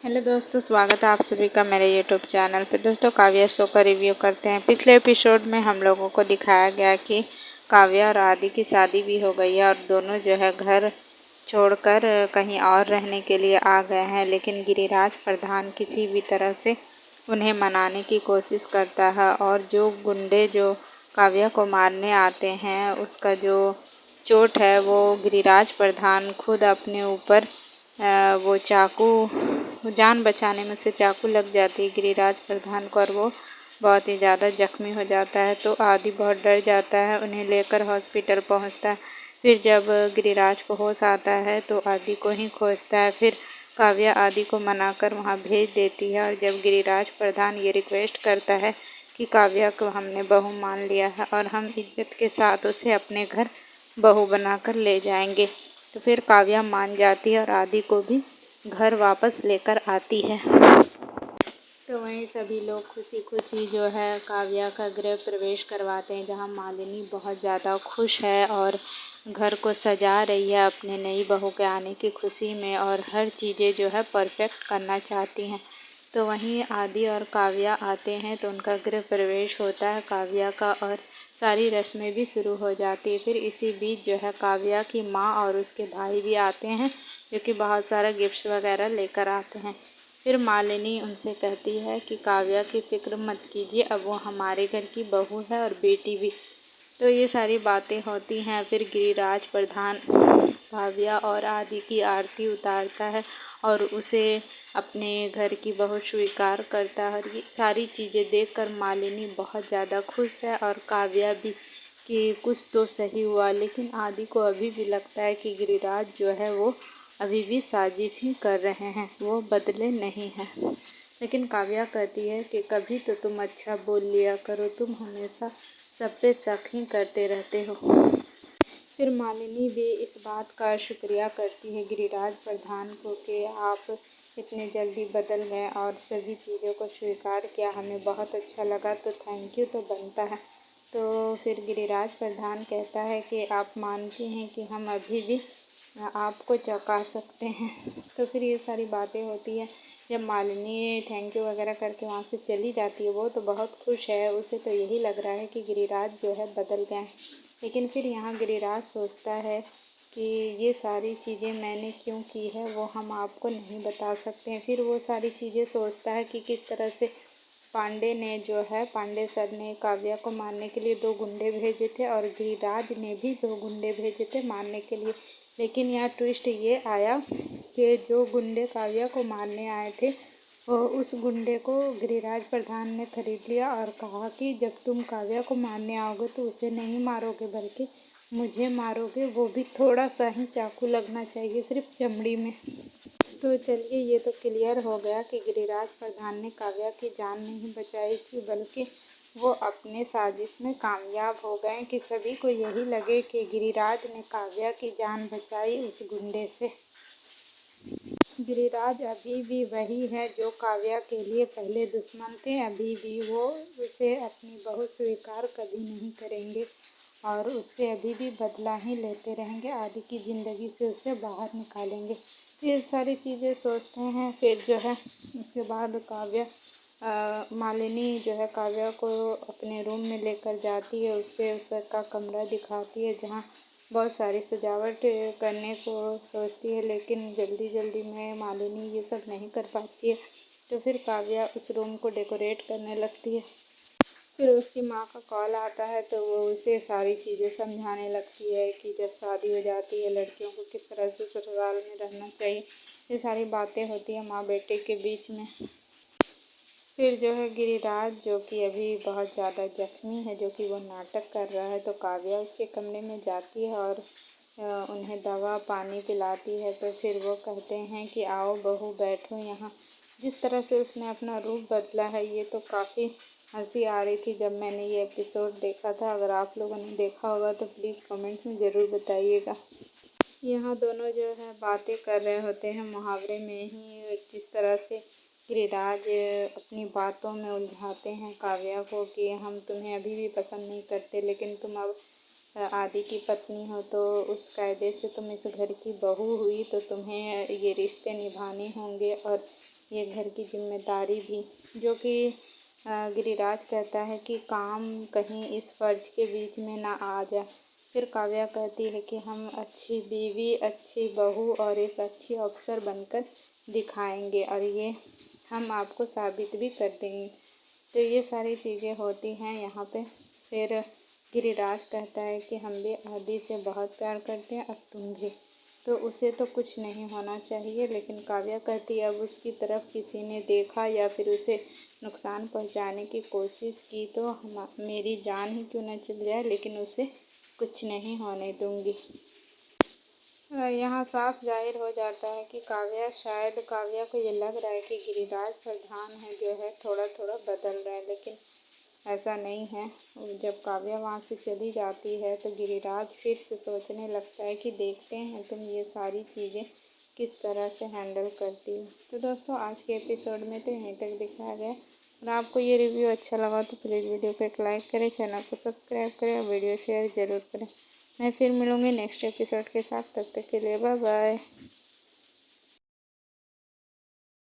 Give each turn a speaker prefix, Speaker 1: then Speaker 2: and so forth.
Speaker 1: Hello दोस्तों, स्वागत है आप सभी का मेरे यूट्यूब चैनल पे। दोस्तों, काव्या शो का रिव्यू करते हैं। पिछले एपिसोड में हम लोगों को दिखाया गया कि काव्या और आदि की शादी भी हो गई है और दोनों जो है घर छोड़कर कहीं और रहने के लिए आ गए हैं। लेकिन गिरिराज प्रधान किसी भी तरह से उन्हें मनाने की कोशिश करता है और जो गुंडे जो काव्या को मारने आते हैं उसका जो चोट है वो गिरिराज प्रधान खुद अपने ऊपर वो चाकू जान बचाने में से चाकू लग जाती है गिरिराज प्रधान को और वो बहुत ही ज़्यादा जख्मी हो जाता है। तो आदि बहुत डर जाता है, उन्हें लेकर हॉस्पिटल पहुंचता है। फिर जब गिरिराज को होश आता है तो आदि को ही खोजता है। फिर काव्या आदि को मनाकर वहां भेज देती है और जब गिरिराज प्रधान ये रिक्वेस्ट करता है कि काव्या को हमने बहू मान लिया है और हम इज्जत के साथ उसे अपने घर बहू बनाकर ले जाएंगे, तो फिर काव्या मान जाती है और आदि को भी घर वापस लेकर आती है। तो वहीं सभी लोग खुशी खुशी जो है काव्या का गृह प्रवेश करवाते हैं, जहां मालिनी बहुत ज़्यादा खुश है और घर को सजा रही है अपने नई बहू के आने की खुशी में और हर चीज़ें जो है परफेक्ट करना चाहती हैं। तो वहीं आदि और काव्या आते हैं तो उनका गृह प्रवेश होता है काव्या का और सारी रस्में भी शुरू हो जाती है। फिर इसी बीच जो है काव्या की माँ और उसके भाई भी आते हैं, जो कि बहुत सारा गिफ्ट्स वगैरह लेकर आते हैं। फिर मालिनी उनसे कहती है कि काव्या की फ़िक्र मत कीजिए, अब वो हमारे घर की बहू है और बेटी भी। तो ये सारी बातें होती हैं। फिर गिरिराज प्रधान काव्या और आदि की आरती उतारता है और उसे अपने घर की बहू स्वीकार करता है। और ये सारी चीज़ें देखकर मालिनी बहुत ज़्यादा खुश है और काव्या भी कि कुछ तो सही हुआ। लेकिन आदि को अभी भी लगता है कि गिरिराज जो है वो अभी भी साजिश ही कर रहे हैं, वो बदले नहीं हैं। लेकिन काव्या कहती है कि कभी तो तुम अच्छा बोल लिया करो, तुम हमेशा सब पे शक ही करते रहते हो। फिर मालिनी भी इस बात का शुक्रिया करती है गिरिराज प्रधान को कि आप इतने जल्दी बदल गए और सभी चीज़ों को स्वीकार किया, हमें बहुत अच्छा लगा, तो थैंक यू तो बनता है। तो फिर गिरिराज प्रधान कहता है कि आप मानते हैं कि हम अभी भी आपको चौंका सकते हैं। तो फिर ये सारी बातें होती हैं। जब मालिनी थैंक यू वगैरह करके वहाँ से चली जाती है, वो तो बहुत खुश है, उसे तो यही लग रहा है कि गिरिराज जो है बदल गए। लेकिन फिर यहाँ गिरिराज सोचता है कि ये सारी चीज़ें मैंने क्यों की है वो हम आपको नहीं बता सकते हैं। फिर वो सारी चीज़ें सोचता है कि किस तरह से पांडे सर ने काव्या को मारने के लिए 2 गुंडे भेजे थे और गिरिराज ने भी 2 गुंडे भेजे थे मारने के लिए। लेकिन यहाँ ट्विस्ट ये आया कि जो गुंडे काव्या को मारने आए थे उस गुंडे को गिरिराज प्रधान ने खरीद लिया और कहा कि जब तुम काव्या को मारने आओगे तो उसे नहीं मारोगे बल्कि मुझे मारोगे, वो भी थोड़ा सा ही चाकू लगना चाहिए, सिर्फ चमड़ी में। तो चलिए, ये तो क्लियर हो गया कि गिरिराज प्रधान ने काव्या की जान नहीं बचाई थी, बल्कि वो अपने साजिश में कामयाब हो गए कि सभी को यही लगे कि गिरिराज ने काव्या की जान बचाई उस गुंडे से। गिरिराज अभी भी वही है जो काव्या के लिए पहले दुश्मन थे, अभी भी वो उसे अपनी बहू स्वीकार कभी नहीं करेंगे और उससे अभी भी बदला ही लेते रहेंगे, आदि की ज़िंदगी से उसे बाहर निकालेंगे। ये सारी चीज़ें सोचते हैं। फिर जो है उसके बाद मालिनी जो है काव्या को अपने रूम में लेकर जाती है, उसका कमरा दिखाती है जहाँ बहुत सारी सजावट करने को सोचती है, लेकिन जल्दी जल्दी में मालिनी ये सब नहीं कर पाती है। तो फिर काव्या उस रूम को डेकोरेट करने लगती है। फिर उसकी माँ का कॉल आता है तो वो उसे सारी चीज़ें समझाने लगती है कि जब शादी हो जाती है लड़कियों को किस तरह से ससुराल में रहना चाहिए। ये सारी बातें होती है माँ बेटे के बीच में। फिर जो है गिरिराज, जो कि अभी बहुत ज़्यादा जख्मी है, जो कि वो नाटक कर रहा है, तो काव्या उसके कमरे में जाती है और उन्हें दवा पानी पिलाती है। तो फिर वो कहते हैं कि आओ बहू बैठो यहाँ। जिस तरह से उसने अपना रूप बदला है ये तो काफ़ी हंसी आ रही थी जब मैंने ये एपिसोड देखा था। अगर आप लोगों ने देखा होगा तो प्लीज़ कमेंट्स में ज़रूर बताइएगा। यहाँ दोनों जो है बातें कर रहे होते हैं मुहावरे में ही, जिस तरह से गिरिराज अपनी बातों में उलझाते हैं काव्या को कि हम तुम्हें अभी भी पसंद नहीं करते, लेकिन तुम अब आदि की पत्नी हो तो उस कायदे से तुम इस घर की बहू हुई तो तुम्हें ये रिश्ते निभाने होंगे और ये घर की जिम्मेदारी भी, जो कि गिरिराज कहता है कि काम कहीं इस फर्ज के बीच में ना आ जाए। फिर काव्या कहती है कि हम अच्छी बीवी, अच्छी बहू और एक अच्छी अफसर बनकर दिखाएंगे और ये हम आपको साबित भी कर देंगे। तो ये सारी चीज़ें होती हैं यहाँ पे। फिर गिरिराज कहता है कि हम भी आदि से बहुत प्यार करते हैं और तुम भी, तो उसे तो कुछ नहीं होना चाहिए। लेकिन काव्या कहती है अब उसकी तरफ किसी ने देखा या फिर उसे नुकसान पहुंचाने की कोशिश की तो मेरी जान ही क्यों न चली जाए, लेकिन उसे कुछ नहीं होने दूंगी। यहाँ साफ जाहिर हो जाता है कि शायद काव्या को ये लग रहा है कि गिरिराज पर ध्यान है जो है थोड़ा थोड़ा बदल रहा है, लेकिन ऐसा नहीं है। जब काव्या वहाँ से चली जाती है तो गिरिराज फिर से सोचने लगता है कि देखते हैं तुम ये सारी चीज़ें किस तरह से हैंडल करती हो। तो दोस्तों आज के एपिसोड में तो यहीं तक दिखाया गया। और आपको ये रिव्यू अच्छा लगा तो प्लीज़ वीडियो को एक लाइक करें, चैनल को सब्सक्राइब करें और वीडियो शेयर ज़रूर करें। मैं फिर मिलूँगी नेक्स्ट एपिसोड के साथ, तब तक के लिए बाय बाय।